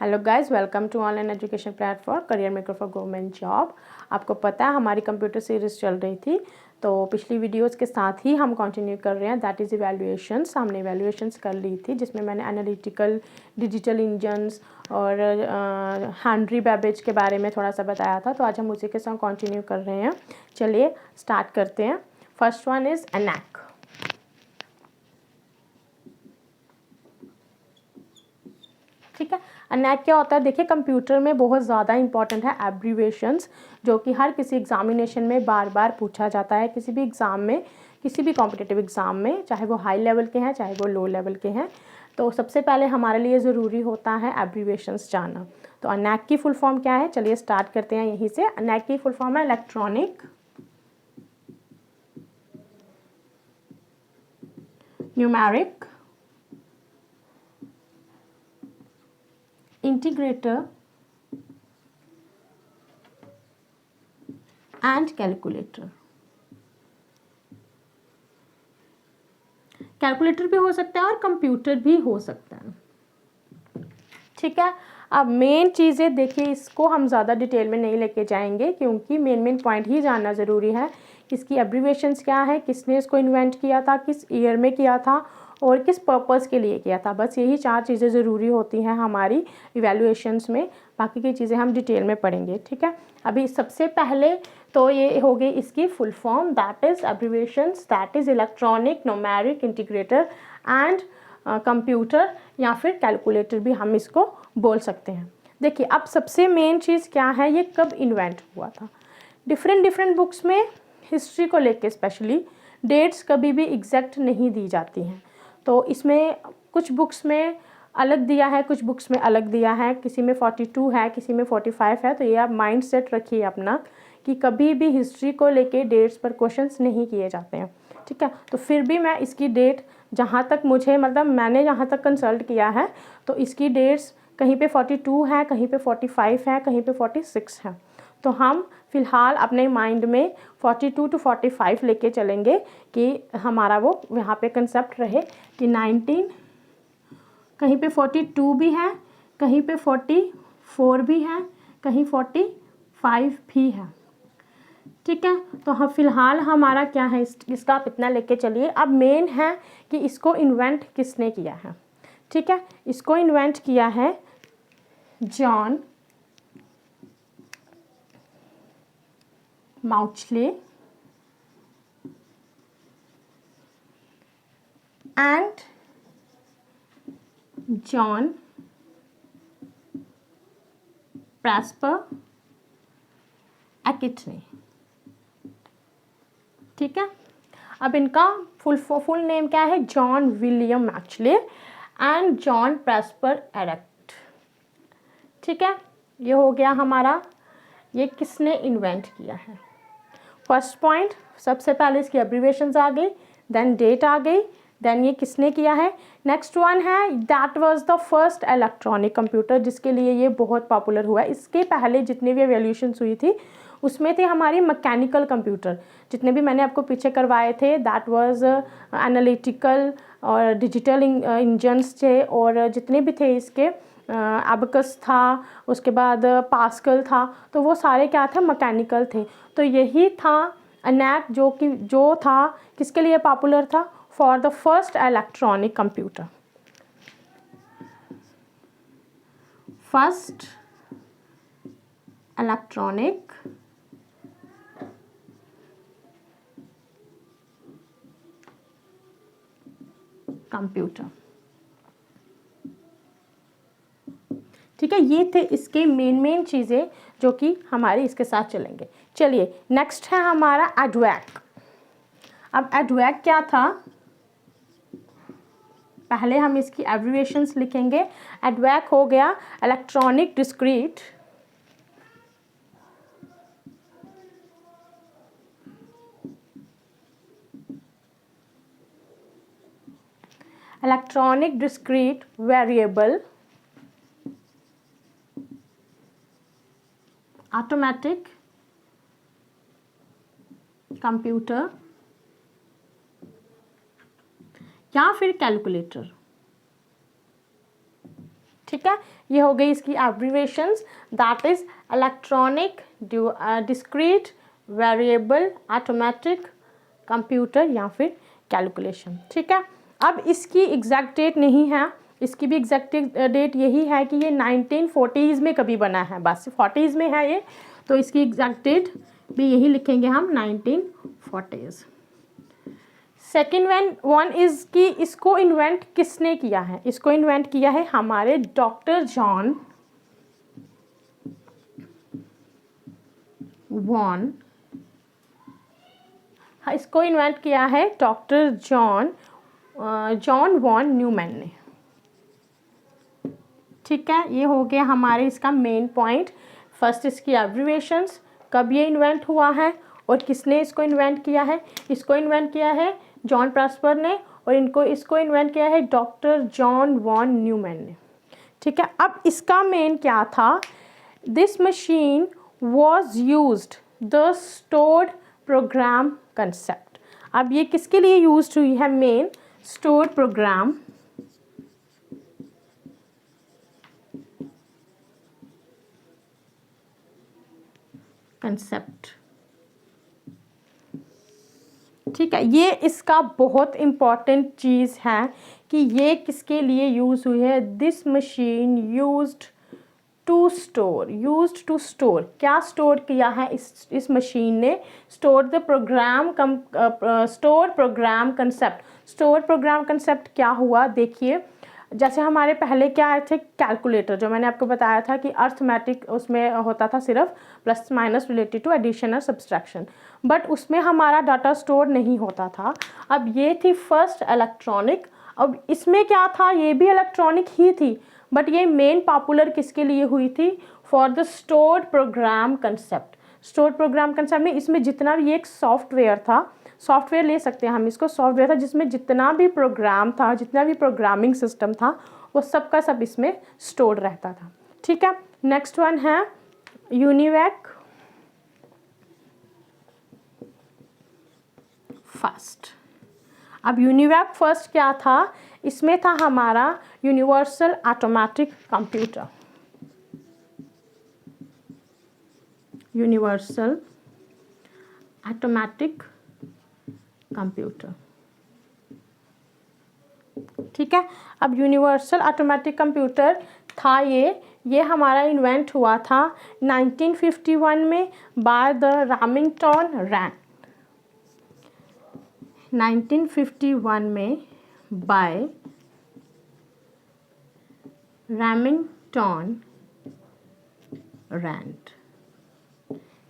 Hello guys, welcome to online education platform career maker for government job. आपको पता है हमारी कंप्यूटर सीरीज़ चल रही थी, तो पिछली वीडियोस के साथ ही हम कंटिन्यू कर रहे हैं। That is evaluations. हमने इवैल्यूएशंस कर ली थी, जिसमें मैंने एनालिटिकल, डिजिटल इंजन्स और हेनरी बेबेज के बारे में थोड़ा सा बताया था। तो आज हम उसी के साथ कंटिन्यू कर रहे हैं। चलिए स्टार्ट करते हैं। First one is ENAC। ठीक है, ENAC क्या होता है? देखिए, कंप्यूटर में बहुत ज़्यादा इंपॉर्टेंट है एब्रीवेशंस, जो कि हर किसी एग्जामिनेशन में बार बार पूछा जाता है। किसी भी एग्ज़ाम में, किसी भी कॉम्पिटिटिव एग्ज़ाम में, चाहे वो हाई लेवल के हैं चाहे वो लो लेवल के हैं, तो सबसे पहले हमारे लिए ज़रूरी होता है एब्रीवेशंस जानना। तो ENAC की फुल फॉर्म क्या है? चलिए स्टार्ट करते हैं यहीं से। ENAC की फुल फॉर्म है electronic numeric integrator and calculator. Calculator भी हो सकता है और कंप्यूटर भी हो सकता है। ठीक है, अब मेन चीज़ें देखिए, इसको हम ज़्यादा डिटेल में नहीं लेके जाएंगे, क्योंकि मेन पॉइंट ही जानना ज़रूरी है। इसकी एब्रीवेशंस क्या है, किसने इसको इन्वेंट किया था, किस ईयर में किया था और किस पर्पस के लिए किया था। बस यही 4 चीज़ें ज़रूरी होती हैं हमारी इवैल्यूएशंस में। बाकी की चीज़ें हम डिटेल में पढ़ेंगे। ठीक है, अभी सबसे पहले तो ये हो गई इसकी full form, that is abbreviations, that is electronic numeric integrator and computer, या फिर कैलकुलेटर भी हम इसको बोल सकते हैं। देखिए, अब सबसे मेन चीज़ क्या है, ये कब इन्वेंट हुआ था। डिफरेंट बुक्स में हिस्ट्री को लेके स्पेशली डेट्स कभी भी एग्जैक्ट नहीं दी जाती हैं। तो इसमें कुछ बुक्स में अलग दिया है, कुछ बुक्स में अलग दिया है, किसी में 42 है, किसी में 45 है। तो ये आप माइंड सेट रखिए अपना कि कभी भी हिस्ट्री को लेके डेट्स पर क्वेश्चंस नहीं किए जाते हैं। ठीक है, तो फिर भी मैं इसकी डेट, जहाँ तक मुझे मतलब मैंने जहाँ तक कंसल्ट किया है, तो इसकी डेट्स कहीं पे 42 है, कहीं पे 45 है, कहीं पे 46 है। तो हम फिलहाल अपने माइंड में 42 to 45 लेके चलेंगे कि हमारा वो यहाँ पे कंसेप्ट रहे कि 19, कहीं पे 42 भी है, कहीं पे 44 भी है, कहीं 45 भी है। ठीक है, तो हम फिलहाल हमारा क्या है, इसका आप इतना लेके चलिए। अब मेन है कि इसको इन्वेंट किसने किया है। ठीक है, इसको इन्वेंट किया है John Mauchly and John Presper Eckert ने। ठीक है, अब इनका फुल नेम क्या है? John William Mauchly and John Presper एरेक्ट। ठीक है, ये हो गया हमारा, ये किसने इन्वेंट किया है। फर्स्ट पॉइंट, सबसे पहले इसकी एब्रीवेशंस आ गई, देन डेट आ गई, देन ये किसने किया है। नेक्स्ट वन है, that was the first electronic computer, जिसके लिए ये बहुत पॉपुलर हुआ है। इसके पहले जितनी भी एवोल्यूशंस हुई थी उसमें थे हमारी मैकेनिकल कंप्यूटर, जितने भी मैंने आपको पीछे करवाए थे, दैट वाज एनालिटिकल और डिजिटल इंजन्स थे, और जितने भी थे इसके एबकस था, उसके बाद पास्कल था, तो वो सारे क्या थे, मैकेनिकल थे। तो यही था ENAC, जो था किसके लिए पॉपुलर था, for the first electronic computer. First electronic computer. ठीक है, ये थे इसके मेन चीज़ें जो कि हमारी इसके साथ चलेंगे। चलिए नेक्स्ट है हमारा EDVAC। अब EDVAC क्या था, पहले हम इसकी एब्रीवेशंस लिखेंगे। EDVAC हो गया electronic discrete variable automatic computer या फिर कैलकुलेटर। ठीक है, ये हो गई इसकी abbreviations, that is electronic discrete variable automatic computer या फिर कैलकुलेशन। ठीक है, अब इसकी एग्जैक्ट डेट नहीं है, इसकी भी एग्जैक्ट डेट यही है कि ये 1940s में कभी बना है, बस 40s में है ये, तो इसकी एग्जैक्ट डेट भी यही लिखेंगे हम 1940s। सेकेंड वन इज़ कि इसको इन्वेंट किसने किया है, इसको इन्वेंट किया है हमारे डॉक्टर जॉन वॉन, इसको इन्वेंट किया है डॉक्टर जॉन वॉन न्यूमैन ने। ठीक है, ये हो गया हमारे इसका मेन पॉइंट। फर्स्ट इसकी एब्रीवेशंस, कब ये इन्वेंट हुआ है और किसने इसको इन्वेंट किया है। इसको इन्वेंट किया है जॉन प्रॉस्पर ने और इसको इन्वेंट किया है डॉक्टर जॉन वॉन न्यूमैन ने। ठीक है, अब इसका मेन क्या था, this machine was used the stored program concept. अब ये किसके लिए यूज्ड हुई है, मेन स्टोर्ड प्रोग्राम कंसेप्ट। ठीक है, ये इसका बहुत इम्पॉर्टेंट चीज़ है कि ये किसके लिए यूज़ हुई है, this machine used to store, क्या स्टोर किया है इस मशीन ने, store program concept. Store program concept क्या हुआ, देखिए जैसे हमारे पहले क्या आए थे, कैलकुलेटर, जो मैंने आपको बताया था कि अर्थमेटिक उसमें होता था सिर्फ plus minus related to addition और सब्सट्रैक्शन, बट उसमें हमारा डाटा स्टोर नहीं होता था। अब ये थी फर्स्ट इलेक्ट्रॉनिक, अब इसमें क्या था, ये भी इलेक्ट्रॉनिक ही थी, बट ये मेन पॉपुलर किसके लिए हुई थी, for the stored program concept. Stored program concept में इसमें जितना भी एक सॉफ्टवेयर था, सॉफ्टवेयर ले सकते हैं हम इसको, सॉफ्टवेयर था जिसमें जितना भी प्रोग्राम था, जितना भी प्रोग्रामिंग सिस्टम था, वो सब का सब इसमें स्टोर्ड रहता था। ठीक है, नेक्स्ट वन है यूनिवैक फर्स्ट। अब यूनिवैक फर्स्ट क्या था, इसमें था हमारा universal automatic computer, universal automatic computer. ठीक है, अब यूनिवर्सल ऑटोमेटिक कंप्यूटर था ये हमारा इन्वेंट हुआ था 1951 में बाय द रैमिंगटन रैन, 1951 में बाय रैमिंगटन रैंड।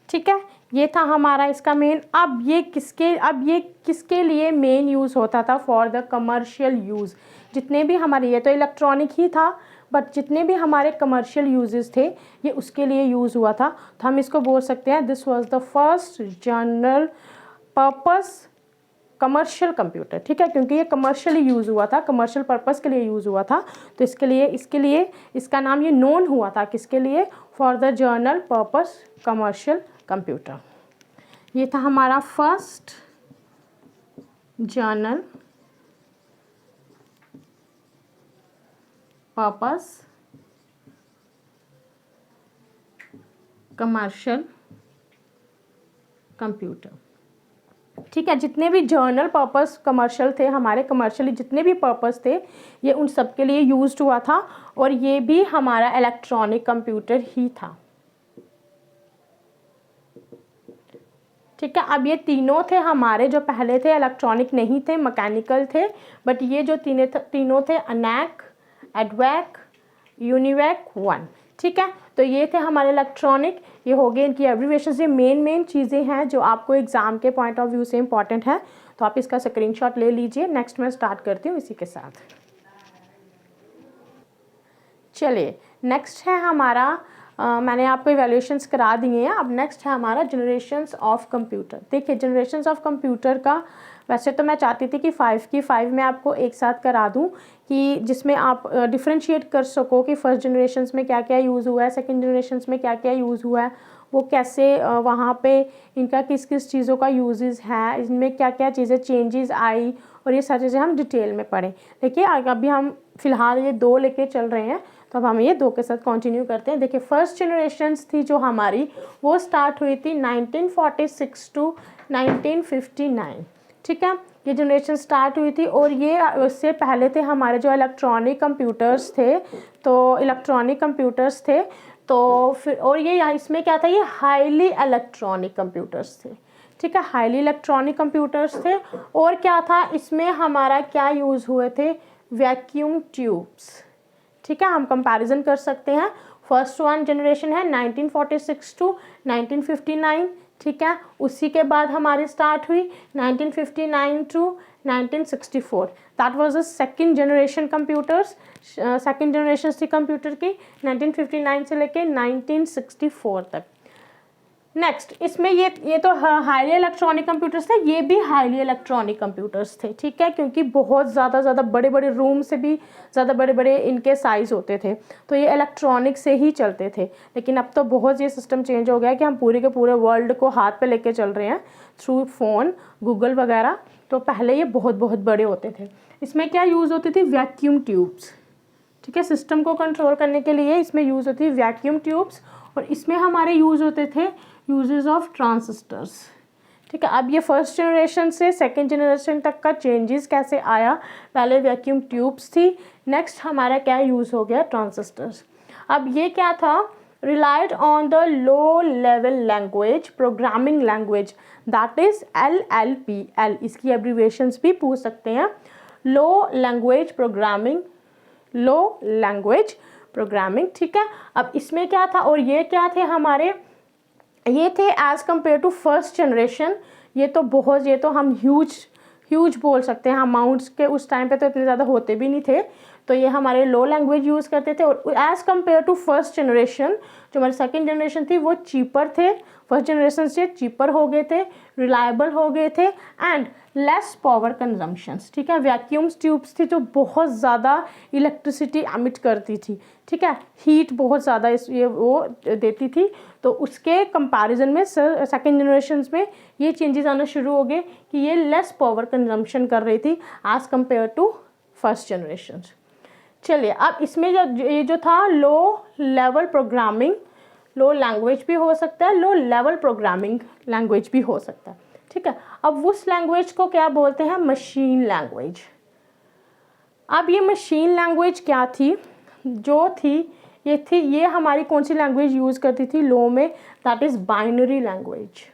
ठीक है, ये था हमारा इसका मेन। अब ये किसके लिए मेन यूज़ होता था, फॉर द कमर्शियल यूज़। जितने भी हमारे, ये तो इलेक्ट्रॉनिक ही था, बट जितने भी हमारे कमर्शियल यूजेस थे ये उसके लिए यूज़ हुआ था, तो हम इसको बोल सकते हैं this was the first general purpose commercial computer. ठीक है, क्योंकि ये कमर्शियली यूज़ हुआ था, कमर्शियल पर्पस के लिए यूज़ हुआ था, तो इसके लिए इसका नाम ये नोन हुआ था किसके लिए, for the general purpose commercial computer. ये था हमारा first general purpose commercial computer. ठीक है, जितने भी जर्नल पर्पस कमर्शियल थे, हमारे कमर्शियली जितने भी पर्पस थे, ये उन सब के लिए यूज्ड हुआ था, और ये भी हमारा इलेक्ट्रॉनिक कंप्यूटर ही था। ठीक है, अब ये तीनों थे हमारे जो पहले थे, इलेक्ट्रॉनिक नहीं थे, मैकेनिकल थे, बट ये जो तीनों थे अनैक, एडवैक, यूनिवैक 1। ठीक है, तो ये थे हमारे इलेक्ट्रॉनिक, ये हो गए इनकी एब्रीविएशंस। ये मेन चीज़ें हैं जो आपको एग्ज़ाम के पॉइंट ऑफ व्यू से इंपॉर्टेंट है, तो आप इसका स्क्रीनशॉट ले लीजिए। नेक्स्ट मैं स्टार्ट करती हूँ इसी के साथ। चलिए, नेक्स्ट है हमारा मैंने आपको इवैल्यूएशंस करा दिए हैं। अब नेक्स्ट है हमारा जनरेशन्स ऑफ कंप्यूटर। देखिए, जनरेशन्स ऑफ कंप्यूटर का वैसे तो मैं चाहती थी कि 5 की 5 मैं आपको एक साथ करा दूं, कि जिसमें आप डिफ्रेंशिएट कर सको कि फर्स्ट जनरेशन्स में क्या क्या यूज़ हुआ है, सेकंड जनरेशन्स में क्या क्या यूज़ हुआ है, वो कैसे वहाँ पे इनका किस किस चीज़ों का यूजेस है, इनमें क्या क्या चीज़ें चेंजेस आई, और ये सारी चीज़ें हम डिटेल में पढ़ें। देखिए, अभी हम फ़िलहाल ये 2 लेके चल रहे हैं, तो अब हम ये 2 के साथ कंटिन्यू करते हैं। देखिए फर्स्ट जनरेशन्स थी जो हमारी, वो स्टार्ट हुई थी 1946 टू 1959, ठीक है, ये जनरेशन स्टार्ट हुई थी। और ये उससे पहले थे हमारे जो इलेक्ट्रॉनिक कंप्यूटर्स थे, तो इलेक्ट्रॉनिक कंप्यूटर्स थे, तो फिर और ये इसमें क्या था, ये हाईली इलेक्ट्रॉनिक कंप्यूटर्स थे, ठीक है, हाईली इलेक्ट्रॉनिक कंप्यूटर्स थे। और क्या था इसमें हमारा, क्या यूज़ हुए थे, वैक्यूम ट्यूब्स, ठीक है, हम कंपैरिजन कर सकते हैं। फर्स्ट वन जनरेशन है 1946 टू 1959, ठीक है, उसी के बाद हमारी स्टार्ट हुई 1959 to 1964, that was the second generation computers, second generation थी कंप्यूटर की 1959 से लेके 1964 तक। नेक्स्ट इसमें ये तो हाईली इलेक्ट्रॉनिक कंप्यूटर्स थे, ये भी हाईली इलेक्ट्रॉनिक कंप्यूटर्स थे, ठीक है, क्योंकि बहुत ज़्यादा बड़े बड़े रूम से भी ज़्यादा बड़े बड़े इनके साइज़ होते थे, तो ये इलेक्ट्रॉनिक से ही चलते थे। लेकिन अब तो बहुत ये सिस्टम चेंज हो गया कि हम पूरे के पूरे वर्ल्ड को हाथ पे लेके चल रहे हैं थ्रू फ़ोन, गूगल वगैरह। तो पहले ये बहुत बड़े होते थे। इसमें क्या यूज़ होती थी, वैक्यूम ट्यूब्स, ठीक है, सिस्टम को कंट्रोल करने के लिए इसमें यूज़ होती है वैक्यूम ट्यूब्स। और इसमें हमारे यूज़ होते थे यूजेस ऑफ ट्रांजिस्टर्स, ठीक है। अब ये फर्स्ट जनरेशन से सेकंड जनरेशन तक का चेंजेस कैसे आया, पहले वैक्यूम ट्यूब्स थी, नेक्स्ट हमारा क्या यूज़ हो गया, ट्रांजिस्टर्स। अब ये क्या था, relied on the low level language programming language, that is LLPL, इसकी एब्रीविएशंस भी पूछ सकते हैं, लो language programming, low language programming, ठीक है। अब इसमें क्या था, और ये क्या थे हमारे, ये थे as compare to first generation, ये तो हम ह्यूज बोल सकते हैं, अमाउंट्स के उस टाइम पे तो इतने ज़्यादा होते भी नहीं थे, तो ये हमारे लो लैंग्वेज यूज़ करते थे। और as compare to first generation, जो हमारी सेकेंड जनरेशन थी वो चीपर थे, फर्स्ट जनरेशन से चीपर हो गए थे, रिलायबल हो गए थे, एंड लेस पावर कंजम्पशंस, ठीक है। वैक्यूम ट्यूब्स थी जो बहुत ज़्यादा इलेक्ट्रिसिटी एमिट करती थी, ठीक है, हीट बहुत ज़्यादा ये वो देती थी, तो उसके कंपैरिजन में सेकेंड जनरेशन में ये चेंजेस आना शुरू हो गए कि ये लेस पावर कंजम्पशन कर रही थी as compare to first generation. चलिए अब इसमें ये जो था low level programming, low language भी हो सकता है, लो लेवल प्रोग्रामिंग लैंग्वेज भी हो सकता है, ठीक है। अब उस लैंग्वेज को क्या बोलते हैं, मशीन लैंग्वेज। अब ये मशीन लैंग्वेज क्या थी, जो थी ये हमारी कौन सी लैंग्वेज यूज़ करती थी लो में, that is binary language.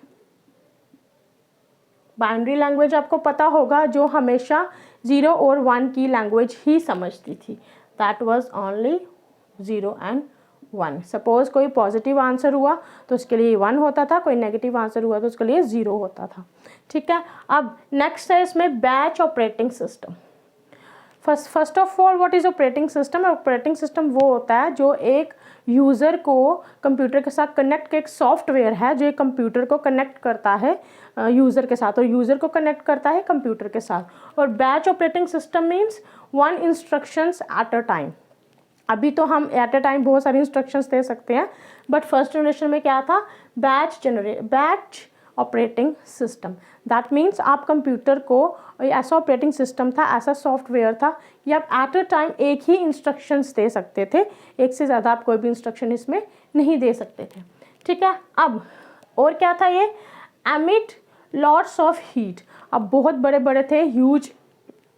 Binary language आपको पता होगा, जो हमेशा 0 और 1 की लैंग्वेज ही समझती थी, that was only 0 and 1। Suppose कोई पॉजिटिव आंसर हुआ तो उसके लिए 1 होता था, कोई नेगेटिव आंसर हुआ तो उसके लिए 0 होता था, ठीक है। अब नेक्स्ट है इसमें batch operating system. First of all what is operating system. Operating system वो होता है जो एक यूज़र को कंप्यूटर के साथ कनेक्ट, एक सॉफ्टवेयर है जो एक कंप्यूटर को कनेक्ट करता है यूज़र के साथ, और यूज़र को कनेक्ट करता है कंप्यूटर के साथ। और batch operating system means 1 instructions at a time. अभी तो हम एट अ टाइम बहुत सारी इंस्ट्रक्शंस दे सकते हैं, बट फर्स्ट जनरेशन में क्या था, batch operating system. That means आप कंप्यूटर को, ऐसा ऑपरेटिंग सिस्टम था, ऐसा सॉफ्टवेयर था कि आप एट अ टाइम एक ही इंस्ट्रक्शंस दे सकते थे, एक से ज़्यादा आप कोई भी इंस्ट्रक्शन इसमें नहीं दे सकते थे, ठीक है। अब और क्या था, ये एमिट लॉट्स ऑफ हीट। अब बहुत बड़े बड़े थे, ह्यूज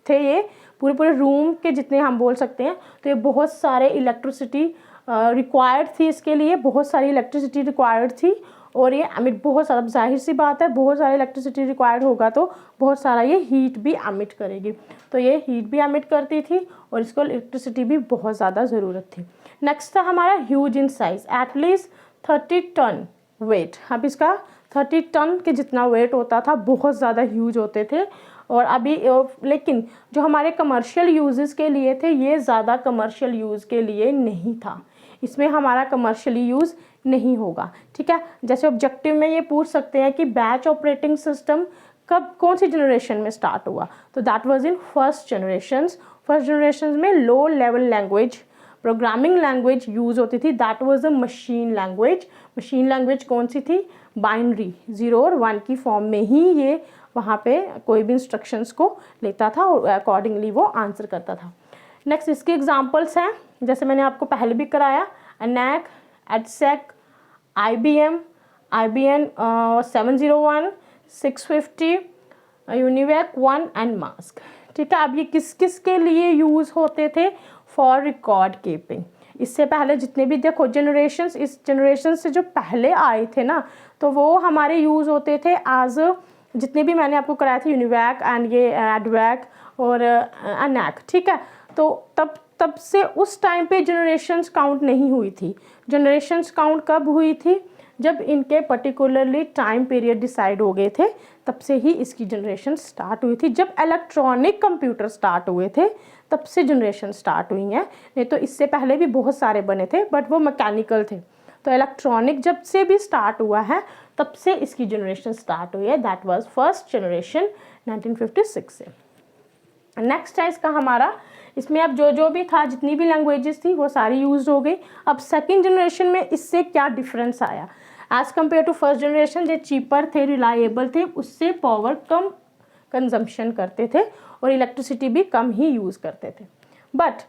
थे, ये पूरे रूम के जितने हम बोल सकते हैं, तो ये बहुत सारे इलेक्ट्रिसिटी रिक्वायर्ड थी, इसके लिए बहुत सारी इलेक्ट्रिसिटी रिक्वायर्ड थी। और ये एमिट बहुत सारा, जाहिर सी बात है, बहुत सारी इलेक्ट्रिसिटी रिक्वायर्ड होगा तो बहुत सारा ये हीट भी एमिट करेगी, तो ये हीट भी एमिट करती थी और इसको इलेक्ट्रिसिटी भी बहुत ज़्यादा ज़रूरत थी। नेक्स्ट था हमारा huge in size, at least 30 ton weight. अब इसका 30 टन के जितना वेट होता था, बहुत ज़्यादा ह्यूज होते थे। और अभी लेकिन जो हमारे कमर्शियल यूजेस के लिए थे, ये ज़्यादा कमर्शियल यूज़ के लिए नहीं था, इसमें हमारा कमर्शियली यूज़ नहीं होगा, ठीक है। जैसे ऑब्जेक्टिव में ये पूछ सकते हैं कि बैच ऑपरेटिंग सिस्टम कब, कौन सी जनरेशन में स्टार्ट हुआ, तो that was in first generation में low level language programming language use होती थी, that was a machine language. Machine language कौन सी थी, बाइनरी, 0 और 1 की फॉर्म में ही ये वहाँ पे कोई भी इंस्ट्रक्शंस को लेता था और अकॉर्डिंगली वो आंसर करता था। नेक्स्ट इसके एग्जांपल्स हैं, जैसे मैंने आपको पहले भी कराया, ENAC, EDSEC, IBM, IBM 701, 650, UNIVAC 1 and mask. ठीक है, अब ये किस किस के लिए यूज़ होते थे? For record keeping. इससे पहले जितने भी देखो जनरेशन्स, इस जनरेशन से जो पहले आए थे ना, तो वो हमारे यूज़ होते थे एज, जितने भी मैंने आपको कराए थे यूनिवैक एंड ये एडवैक और ENAC। ठीक है, तो तब से उस टाइम पे जनरेशन्स काउंट नहीं हुई थी। जनरेशन्स काउंट कब हुई थी? जब इनके पर्टिकुलरली टाइम पीरियड डिसाइड हो गए थे, तब से ही इसकी जनरेशन स्टार्ट हुई थी। जब इलेक्ट्रॉनिक कंप्यूटर स्टार्ट हुए थे तब से जनरेशन स्टार्ट हुई हैं, नहीं तो इससे पहले भी बहुत सारे बने थे बट वो मैकेनिकल थे। तो इलेक्ट्रॉनिक जब से भी स्टार्ट हुआ है तब से इसकी जनरेशन स्टार्ट हुई है। दैट वाज फर्स्ट जनरेशन 1956 से। नेक्स्ट है इसका हमारा, इसमें अब जो भी था, जितनी भी लैंग्वेजेस थी वो सारी यूज्ड हो गई। अब सेकंड जनरेशन में इससे क्या डिफरेंस आया? As compare to first generation, जो चीपर थे, रिलायबल थे, उससे पावर कम कंजम्पशन करते थे और इलेक्ट्रिसिटी भी कम ही यूज़ करते थे। But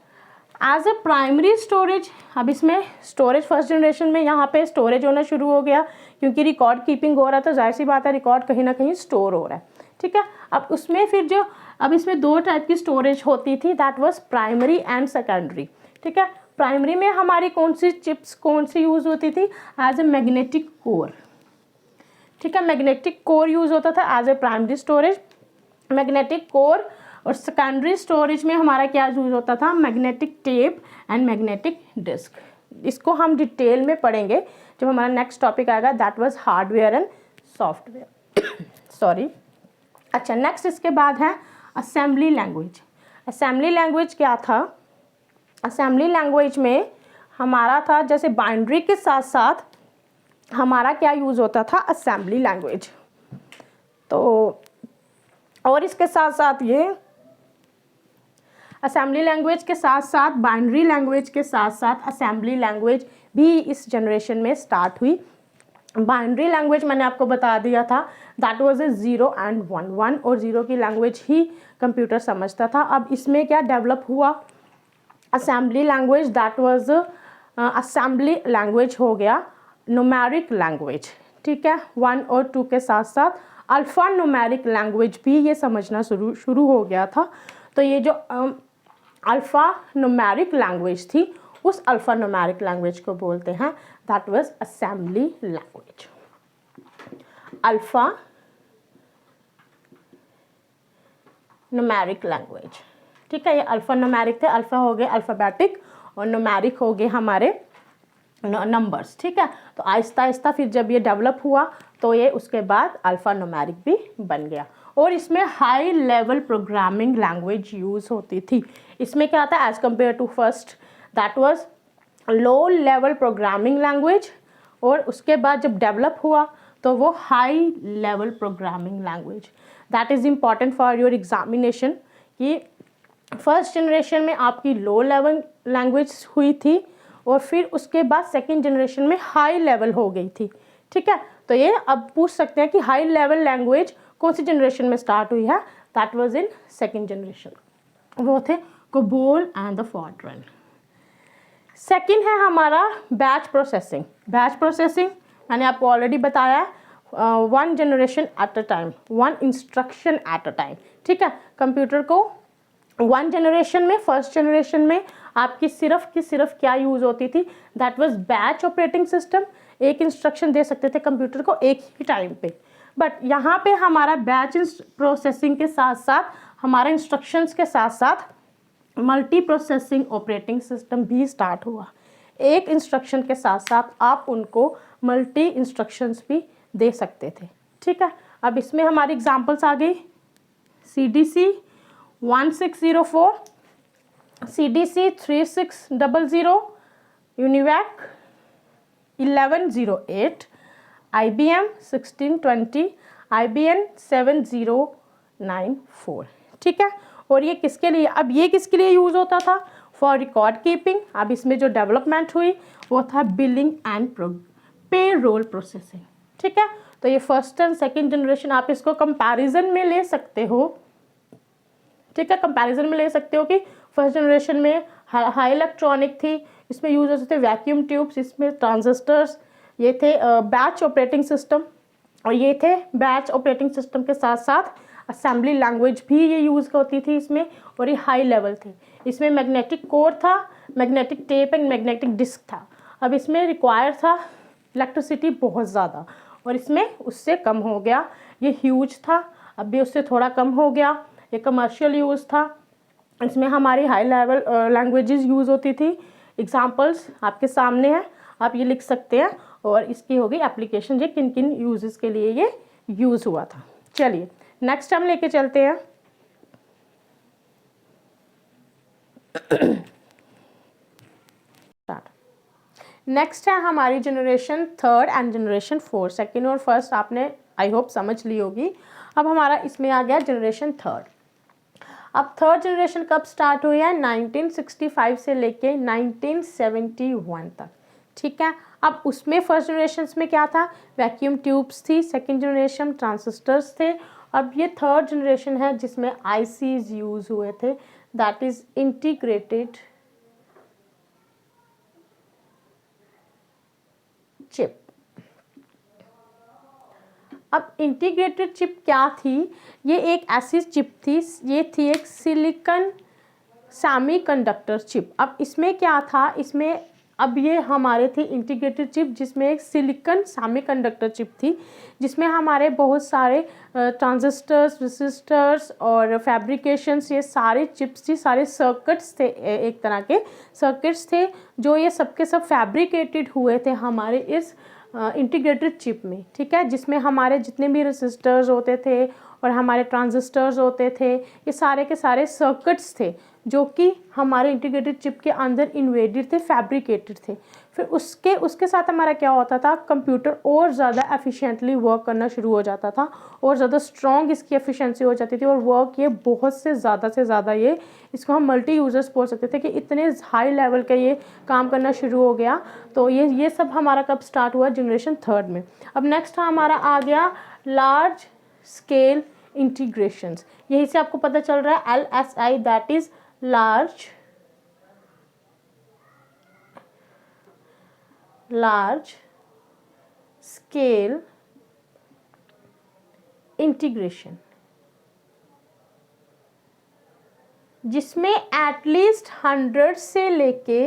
as a primary storage, अब इसमें स्टोरेज फर्स्ट जनरेशन में यहाँ पे स्टोरेज होना शुरू हो गया, क्योंकि रिकॉर्ड कीपिंग हो रहा था, जाहिर सी बात है रिकॉर्ड कहीं ना कहीं स्टोर हो रहा है। ठीक है, अब उसमें फिर जो, अब इसमें दो टाइप की स्टोरेज होती थी, that was primary and secondary. ठीक है, प्राइमरी में हमारी कौन सी चिप्स कौन सी यूज़ होती थी? As a magnetic core. ठीक है, मैग्नेटिक कोर यूज़ होता था as a primary storage, magnetic core. और सेकेंडरी स्टोरेज में हमारा क्या यूज़ होता था? Magnetic tape and magnetic disk. इसको हम डिटेल में पढ़ेंगे जब हमारा नेक्स्ट टॉपिक आएगा, that was hardware and software. Sorry. अच्छा, नेक्स्ट इसके बाद है असेंबली लैंग्वेज। असेंबली लैंग्वेज क्या था? असेंबली लैंग्वेज में हमारा था, जैसे बाइनरी के साथ साथ हमारा क्या यूज़ होता था? Assembly language. तो और इसके साथ साथ ये असेंबली लैंग्वेज के साथ साथ बाइनरी लैंग्वेज के साथ साथ असेंबली लैंग्वेज भी इस जनरेशन में स्टार्ट हुई। बाइनरी लैंग्वेज मैंने आपको बता दिया था, दैट वाज ए 0 एंड 1, 1 और 0 की लैंग्वेज ही कंप्यूटर समझता था। अब इसमें क्या डेवलप हुआ? Assembly language, that was assembly language हो गया न्यूमेरिक लैंग्वेज। ठीक है, 1 और 2 के साथ साथ अल्फ़ा न्यूमेरिक लैंग्वेज भी ये समझना शुरू हो गया था। तो ये जो अल्फ़ा न्यूमेरिक लैंग्वेज थी, उस अल्फ़ा न्यूमेरिक लैंग्वेज को बोलते हैं that was assembly language. Alpha numeric language. ठीक है, ये अल्फ़ा न्यूमेरिक थे, अल्फ़ा हो गए अल्फ़ाबेटिक और न्यूमेरिक हो गए हमारे नंबर्स। ठीक है, तो आहिस्ता आहिस्ता फिर जब ये डेवलप हुआ तो ये उसके बाद अल्फ़ा न्यूमेरिक भी बन गया। और इसमें high level programming language use होती थी। इसमें क्या था? As compare to first, that was low level programming language, और उसके बाद जब डेवलप हुआ तो वो high level programming language. That is important for your examination कि फर्स्ट जनरेशन में आपकी लो लेवल लैंग्वेज हुई थी और फिर उसके बाद सेकेंड जनरेशन में हाई लेवल हो गई थी। ठीक है, तो ये अब पूछ सकते हैं कि हाई लेवल लैंग्वेज कौन सी जनरेशन में स्टार्ट हुई है? That was in second generation, वो थे कोबोल एंड द फॉर्ट्रन। सेकेंड है हमारा बैच प्रोसेसिंग। बैच प्रोसेसिंग मैंने आपको ऑलरेडी बताया, 1 generation at a time, 1 instruction at a time. ठीक है, कंप्यूटर को 1 जनरेशन में, फर्स्ट जनरेशन में आपकी सिर्फ की सिर्फ क्या यूज़ होती थी? That was batch operating system. एक इंस्ट्रक्शन दे सकते थे कंप्यूटर को एक ही टाइम पे। बट यहाँ पे हमारा बैच प्रोसेसिंग के साथ साथ, हमारे इंस्ट्रक्शंस के साथ साथ मल्टी प्रोसेसिंग ऑपरेटिंग सिस्टम भी स्टार्ट हुआ। एक इंस्ट्रक्शन के साथ साथ आप उनको मल्टी इंस्ट्रक्शंस भी दे सकते थे। ठीक है, अब इसमें हमारी एग्जांपल्स आ गई, CDC 1604, CDC 3600, UNIVAC 1108, IBM 1620, IBM 7094। ठीक है, और ये किसके लिए, अब ये किसके लिए यूज़ होता था? For record keeping. अब इसमें जो डेवलपमेंट हुई वो था बिलिंग एंड पे रोल प्रोसेसिंग। ठीक है, तो ये फर्स्ट एंड सेकेंड जनरेशन, आप इसको कंपैरिजन में ले सकते हो। ठीक है, कंपैरिजन में ले सकते हो कि फर्स्ट जनरेशन में हाई इलेक्ट्रॉनिक थी, इसमें यूज होते थे वैक्यूम ट्यूब्स, इसमें ट्रांजिस्टर्स, ये थे बैच ऑपरेटिंग सिस्टम, और ये थे बैच ऑपरेटिंग सिस्टम के साथ साथ असेंबली लैंग्वेज भी ये यूज़ होती थी इसमें, और ये हाई लेवल थी। इसमें मैग्नेटिक कोर था, magnetic tape and magnetic disc था। अब इसमें रिक्वायर था इलेक्ट्रिसिटी बहुत ज़्यादा, और इसमें उससे कम हो गया। ये ह्यूज था, अब भी उससे थोड़ा कम हो गया। ये कमर्शियल यूज़ था, इसमें हमारी हाई लेवल लैंग्वेजेस यूज़ होती थी। एग्जांपल्स आपके सामने हैं, आप ये लिख सकते हैं, और इसकी होगी एप्लीकेशन, ये किन किन यूजेस के लिए ये यूज़ हुआ था। चलिए नेक्स्ट हम लेके चलते हैं। नेक्स्ट है हमारी generation third and generation fourth. Second और फर्स्ट आपने आई होप समझ ली होगी। अब हमारा इसमें आ गया जनरेशन थर्ड। अब थर्ड जनरेशन कब स्टार्ट हुई है? 1965 से लेके 1971 तक, ठीक है। अब उसमें फर्स्ट जनरेशन में क्या था? वैक्यूम ट्यूब्स थी, सेकेंड जनरेशन ट्रांजिस्टर्स थे। अब ये थर्ड जनरेशन है जिसमें आईसीज यूज हुए थे, दैट इज इंटीग्रेटेड चिप। अब इंटीग्रेटेड चिप क्या थी? ये एक ऐसी चिप थी, ये थी एक सिलिकॉन सेमीकंडक्टर चिप। अब इसमें क्या था? इसमें अब ये हमारे थी इंटीग्रेटेड चिप जिसमें एक सिलिकॉन सेमीकंडक्टर चिप थी, जिसमें हमारे बहुत सारे ट्रांजिस्टर्स, रेसिस्टर्स और फैब्रिकेशंस, ये सारे चिप्स थी, सारे सर्किट्स थे, एक तरह के सर्किट्स थे जो ये सबके सब फैब्रिकेटेड हुए थे हमारे इस इंटीग्रेटेड चिप में, ठीक है। जिसमें हमारे जितने भी रेसिस्टर्स होते थे और हमारे ट्रांजिस्टर्स होते थे, ये सारे के सारे सर्किट्स थे जो कि हमारे इंटीग्रेटेड चिप के अंदर इन्वेडेड थे, फैब्रिकेटेड थे। फिर उसके साथ हमारा क्या होता था? कंप्यूटर और ज़्यादा एफिशिएंटली वर्क करना शुरू हो जाता था, और ज़्यादा स्ट्रॉन्ग इसकी एफिशिएंसी हो जाती थी, और वर्क ये बहुत से ज़्यादा ये इसको हम मल्टी यूज़र्स बोल सकते थे कि इतने हाई लेवल का ये काम करना शुरू हो गया। तो ये सब हमारा कब स्टार्ट हुआ? जनरेशन थर्ड में। अब नेक्स्ट हमारा आ गया लार्ज स्केल इंटीग्रेशंस। यही से आपको पता चल रहा है LSI, that is large scale integration, जिसमें एटलीस्ट 100 से लेके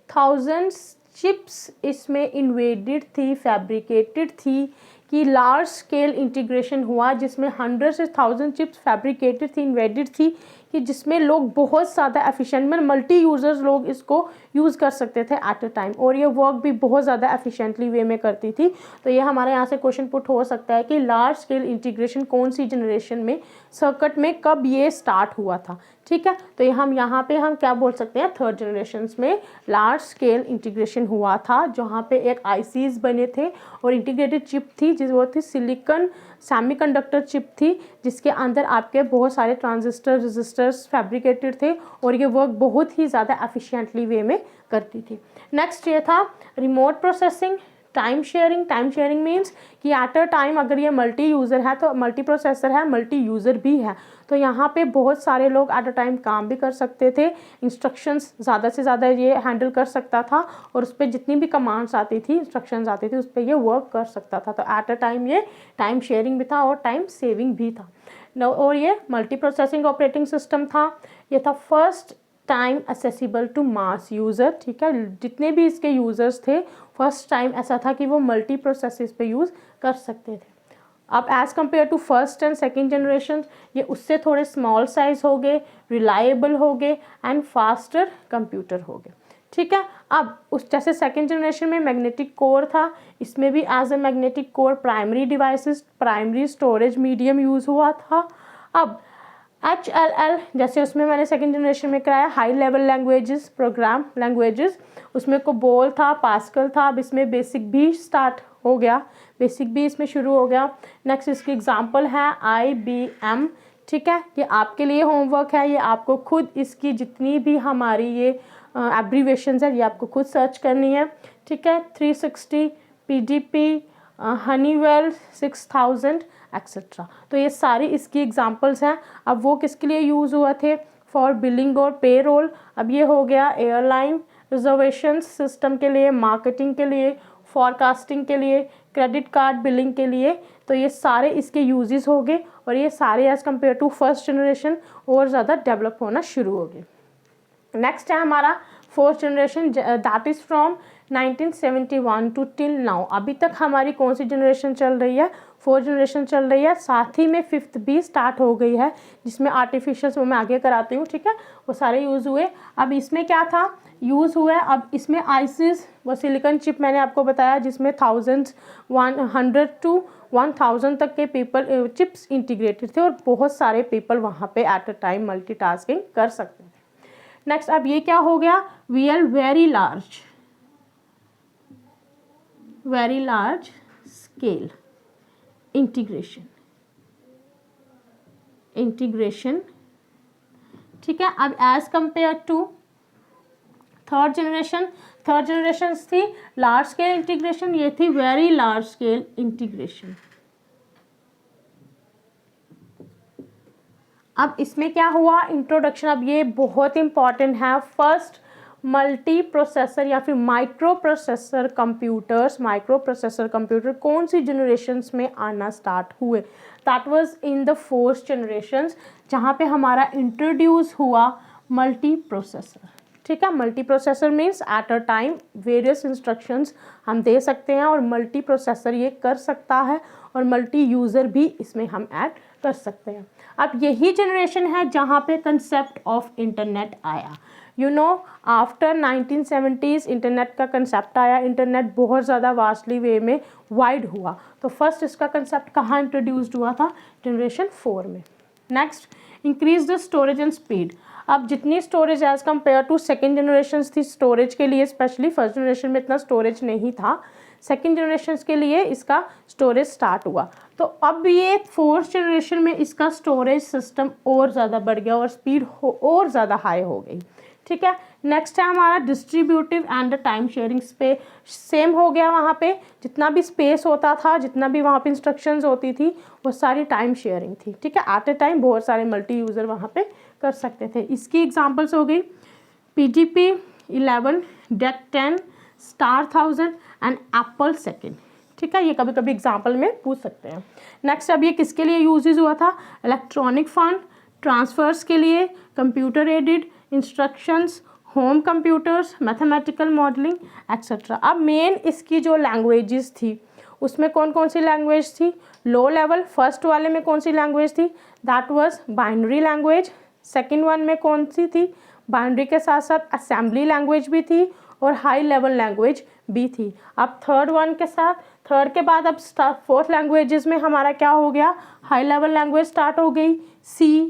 1000 चिप्स इसमें इन्वेडेड थी, फैब्रिकेटेड थी, कि लार्ज स्केल इंटीग्रेशन हुआ जिसमें 100 से 1000 चिप्स फैब्रिकेटेड थी, इन्वेडेड थी, कि जिसमें लोग बहुत ज़्यादा एफिशिएंट में मल्टी यूज़र्स लोग इसको यूज़ कर सकते थे एट अ टाइम, और ये वर्क भी बहुत ज़्यादा एफिशिएंटली वे में करती थी। तो ये हमारे यहाँ से क्वेश्चन पुट हो सकता है कि लार्ज स्केल इंटीग्रेशन कौन सी जनरेशन में, सर्किट में कब ये स्टार्ट हुआ था, ठीक है। तो ये हम यहाँ पे हम क्या बोल सकते हैं? थर्ड जनरेशन में लार्ज स्केल इंटीग्रेशन हुआ था, जहाँ पे एक आईसीज बने थे और इंटीग्रेटेड चिप थी, वो थी सिलिकॉन सेमीकंडक्टर चिप थी, जिसके अंदर आपके बहुत सारे ट्रांजिस्टर, रेजिस्टर्स फैब्रिकेटेड थे, और ये वर्क बहुत ही ज़्यादा एफिशिएंटली वे में करती थी। नेक्स्ट ये था remote processing, time sharing means कि एट अ टाइम अगर ये मल्टी यूज़र है तो मल्टी प्रोसेसर है, मल्टी यूज़र भी है, तो यहाँ पे बहुत सारे लोग एट अ टाइम काम भी कर सकते थे, इंस्ट्रक्शंस ज़्यादा से ज़्यादा ये हैंडल कर सकता था, और उस पर जितनी भी कमांड्स आती थी, इंस्ट्रक्शंस आती थी, उस पर ये वर्क कर सकता था। तो एट अ टाइम ये टाइम शेयरिंग भी था और टाइम सेविंग भी था। और ये मल्टी प्रोसेसिंग ऑपरेटिंग सिस्टम था। ये था first time accessible to mass user, ठीक है। जितने भी इसके यूज़र्स थे, फर्स्ट टाइम ऐसा था कि वो मल्टी प्रोसेसेस पे यूज़ कर सकते थे। अब as compare to first and second generation, ये उससे थोड़े स्मॉल साइज़ हो गए, रिलायबल हो गए एंड फास्टर कंप्यूटर हो गए, ठीक है। अब उस जैसे सेकेंड जनरेशन में मैग्नेटिक कोर था, इसमें भी as a magnetic core primary devices, primary storage medium use हुआ था। अब HLL जैसे उसमें मैंने सेकेंड जनरेशन में कराया high level languages, program languages, उसमें कोबोल था, पास्कल था। अब इसमें बेसिक भी स्टार्ट हो गया, बेसिक भी इसमें शुरू हो गया। नेक्स्ट इसकी एग्जांपल है IBM, ठीक है। ये आपके लिए होमवर्क है, ये आपको खुद इसकी जितनी भी हमारी ये एब्रीवेशंस है ये आपको खुद सर्च करनी है, ठीक है। 360, PDP, हनीवेल 6000 एक्सेट्रा। तो ये सारी इसकी एग्जांपल्स हैं। अब वो किसके लिए यूज़ हुआ थे? फॉर बिलिंग और पे रोल। अब ये हो गया एयरलाइन रिजर्वेशन सिस्टम के लिए, मार्केटिंग के लिए, फॉरकास्टिंग के लिए, क्रेडिट कार्ड बिलिंग के लिए। तो ये सारे इसके यूजेस हो गए और ये सारे as compare to first generation और ज़्यादा डेवलप होना शुरू हो गए। नेक्स्ट है हमारा fourth generation, that is from 1971 to till now. अभी तक हमारी कौन सी जनरेशन चल रही है? फोर्थ जनरेशन चल रही है, साथ ही में फिफ्थ भी स्टार्ट हो गई है जिसमें आर्टिफिशियल, वो मैं आगे कराती हूँ, ठीक है। वो सारे यूज़ हुए। अब इसमें क्या था यूज़ हुआ है? अब इसमें आईसिस व सिलिकॉन चिप मैंने आपको बताया जिसमें 100 to 1000 तक के पीपल चिप्स इंटीग्रेटेड थे और बहुत सारे पीपल वहाँ पे एट अ टाइम मल्टीटास्किंग कर सकते थे। नेक्स्ट अब ये क्या हो गया? वेरी लार्ज स्केल इंटीग्रेशन, ठीक है। अब as compare to third generation थी लार्ज स्केल इंटीग्रेशन, ये थी वेरी लार्ज स्केल इंटीग्रेशन। अब इसमें क्या हुआ? इंट्रोडक्शन। अब ये बहुत इंपॉर्टेंट है। फर्स्ट मल्टी प्रोसेसर या फिर माइक्रो प्रोसेसर कंप्यूटर कौन सी जनरेशन्स में आना स्टार्ट हुए? That was in the fourth generations, जहाँ पे हमारा इंट्रोड्यूस हुआ मल्टी प्रोसेसर, ठीक है। Multi processor means at a time various instructions हम दे सकते हैं और मल्टी प्रोसेसर ये कर सकता है और मल्टी यूज़र भी इसमें हम ऐड कर सकते हैं। अब यही जनरेशन है जहाँ पे कंसेप्ट ऑफ इंटरनेट आया। You know after 1970s internet का कंसेप्ट आया। इंटरनेट बहुत ज़्यादा वास्टली वे में वाइड हुआ। तो फर्स्ट इसका कंसेप्ट कहाँ इंट्रोड्यूस्ड हुआ था? जनरेशन 4 में। Next increase the storage and speed. अब जितनी storage as compare to second generation थी स्टोरेज के लिए, स्पेशली फर्स्ट जनरेशन में इतना स्टोरेज नहीं था, सेकेंड जनरेशन के लिए इसका स्टोरेज स्टार्ट हुआ। तो अब ये फोर्थ जनरेशन में इसका स्टोरेज सिस्टम और ज़्यादा बढ़ गया और स्पीड और ज़्यादा हाई हो गई, ठीक है। नेक्स्ट है हमारा distributive and time sharing space. Same हो गया, वहाँ पे जितना भी स्पेस होता था, जितना भी वहाँ पे इंस्ट्रक्शंस होती थी, वो सारी टाइम शेयरिंग थी, ठीक है। एट ए टाइम बहुत सारे मल्टी यूज़र वहाँ पे कर सकते थे। इसकी एग्जांपल्स हो गई PGP 11, DEC 10, star 1000 and Apple second, ठीक है। ये कभी कभी एग्जाम्पल में पूछ सकते हैं। नेक्स्ट अब ये किसके लिए यूजेस हुआ था? इलेक्ट्रॉनिक फंड ट्रांसफर्स के लिए, computer aided instructions, home computers, mathematical modelling etcetera. अब मेन इसकी जो लैंग्वेजेस थी उसमें कौन कौन सी लैंग्वेज थी? लो लेवल फर्स्ट वाले में कौन सी लैंग्वेज थी? That was binary language. Second one में कौन सी थी? बाइनरी के साथ साथ असेंबली लैंग्वेज भी थी और हाई लेवल लैंग्वेज भी थी। अब थर्ड वन के साथ, थर्ड के बाद अब फोर्थ लैंग्वेजेस में हमारा क्या हो गया? हाई लेवल लैंग्वेज स्टार्ट हो गई, C++,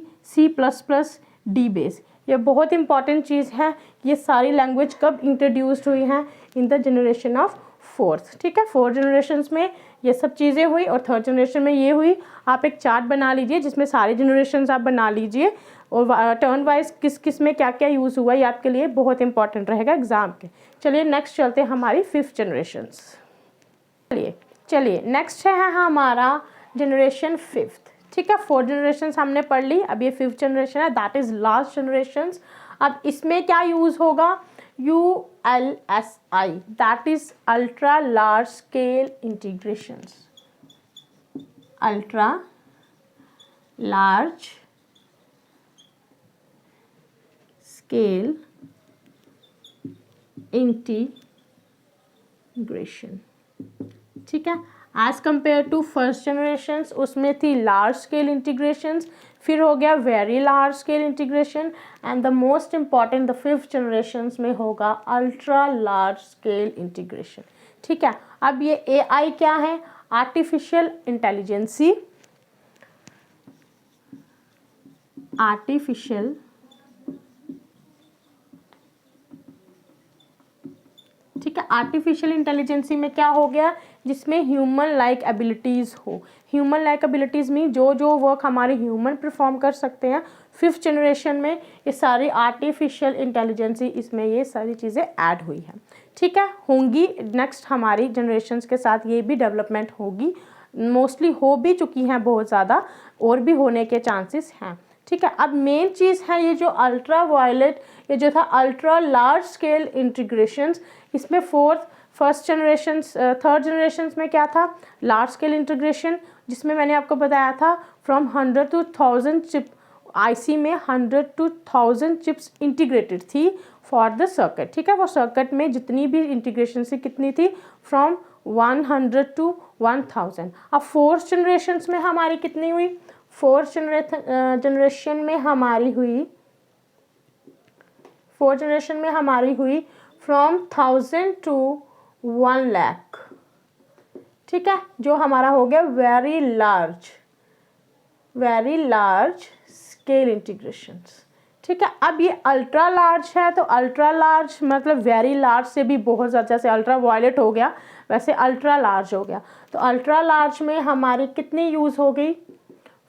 D बेस। ये बहुत इंपॉर्टेंट चीज़ है। ये सारी लैंग्वेज कब इंट्रोड्यूस्ड हुई हैं? In the generation of fourth, ठीक है। फोर्थ जनरेशन में ये सब चीज़ें हुई और थर्ड जनरेशन में ये हुई। आप एक चार्ट बना लीजिए जिसमें सारे जनरेशन आप बना लीजिए और टर्न वाइज किस किस में क्या क्या यूज़ हुआ, ये आपके लिए बहुत इंपॉर्टेंट रहेगा एग्जाम के। चलिए नेक्स्ट चलते हैं हमारी फिफ्थ जनरेशन। चलिए नेक्स्ट है हमारा जनरेशन फिफ्थ, ठीक है। फोर्थ जनरेशन हमने पढ़ ली, अब ये फिफ्थ जनरेशन है, दैट इज लास्ट जनरेशन। अब इसमें क्या यूज़ होगा? ULSI, that is ultra large scale integrations. Ultra large scale integration, ठीक है। As compare to first generation उसमें थी लार्ज स्केल इंटीग्रेशंस, फिर हो गया very large scale integration and the most important the fifth generation में होगा अल्ट्रा लार्ज स्केल इंटीग्रेशन, ठीक है। अब ये AI क्या है? आर्टिफिशियल इंटेलिजेंसी, आर्टिफिशियल ठीक है। आर्टिफिशियल इंटेलिजेंसी में क्या हो गया? जिसमें ह्यूमन लाइक एबिलिटीज़ हो। ह्यूमन लाइक एबिलिटीज़ में जो जो वर्क हमारे ह्यूमन परफॉर्म कर सकते हैं, फिफ्थ जनरेशन में ये सारी आर्टिफिशियल इंटेलिजेंसी, इसमें ये सारी चीज़ें ऐड हुई हैं, ठीक है। होंगी नेक्स्ट हमारी जनरेशन्स के साथ ये भी डेवलपमेंट होगी, मोस्टली हो भी चुकी हैं बहुत ज़्यादा और भी होने के चांसेस हैं, ठीक है। अब मेन चीज़ है ये जो अल्ट्रा वायलेट, ये जो था अल्ट्रा लार्ज स्केल इंटीग्रेशंस, इसमें फर्स्ट जनरेशन थर्ड जनरेशन में क्या था, लार्ज स्केल इंटीग्रेशन, जिसमें मैंने आपको बताया था फ्रॉम 100 to 1000 चिप, आईसी में 100 to 1000 चिप्स इंटीग्रेटेड थी फॉर द सर्किट। ठीक है, वो सर्किट में जितनी भी इंटीग्रेशन से कितनी थी, फ्रॉम 100 to 1000। अब फोर्थ जनरेशन में हमारी कितनी हुई, फोर्थ जनरेशन में हमारी हुई फ्रॉम 1000 to 1 लाख। ठीक है, जो हमारा हो गया वेरी लार्ज स्केल इंटीग्रेशंस। ठीक है, अब ये अल्ट्रा लार्ज है, तो अल्ट्रा लार्ज मतलब वेरी लार्ज से भी बहुत ज़्यादा, जैसे अल्ट्रा वायलेट हो गया वैसे अल्ट्रा लार्ज हो गया। तो अल्ट्रा लार्ज में हमारी कितनी यूज़ हो गई,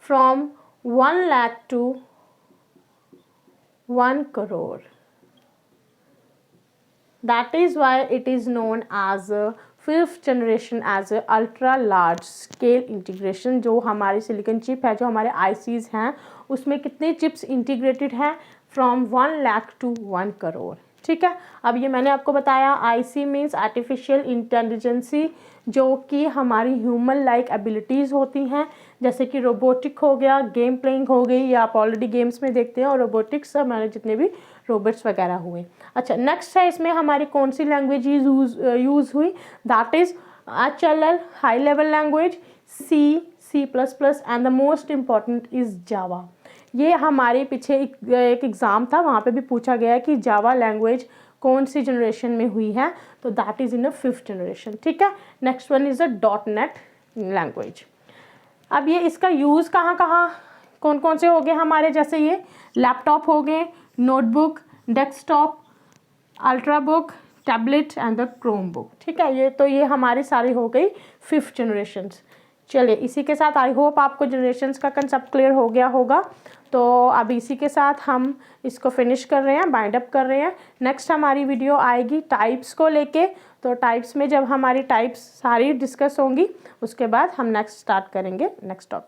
from 1 lakh to 1 crore. That is why it is known as a fifth generation as a ultra large scale integration. जो हमारी सिलिकॉन चिप है, जो हमारे आईसीज हैं, उसमें कितने चिप्स इंटीग्रेटेड हैं, फ्रॉम 1 लाख to 1 करोड़। ठीक है, अब ये मैंने आपको बताया आईसी मीन्स आर्टिफिशियल इंटेलिजेंसी, जो कि हमारी ह्यूमन लाइक एबिलिटीज़ होती हैं, जैसे कि रोबोटिक हो गया, गेम प्लेइंग हो गई, या आप ऑलरेडी गेम्स में देखते हैं, और रोबोटिक्स हमारे जितने भी रोबोट्स वगैरह हुए। अच्छा, नेक्स्ट है इसमें हमारी कौन सी लैंग्वेज यूज़ हुई, that is HLL high level language, C++, and the most important is Java. ये हमारे पीछे एक एग्ज़ाम था, वहाँ पे भी पूछा गया है कि जावा लैंग्वेज कौन सी जनरेशन में हुई है, तो that is in a fifth generation. ठीक है, next one is a .NET language. अब ये इसका यूज़ कहाँ कौन कौन से हो गए हमारे, जैसे ये लैपटॉप हो गए, notebook, desktop, ultrabook, tablet and the Chrome book. ठीक है, ये हमारी सारी हो गई फिफ्थ जनरेशन्स। चलिए, इसी के साथ आई होप आपको जनरेशन्स का कंसेप्ट क्लियर हो गया होगा। तो अब इसी के साथ हम इसको फिनिश कर रहे हैं, बाइंड अप कर रहे हैं। नेक्स्ट हमारी वीडियो आएगी टाइप्स को लेके, तो टाइप्स में जब हमारी टाइप्स सारी डिस्कस होंगी, उसके बाद हम नेक्स्ट स्टार्ट करेंगे नेक्स्ट टॉपिक।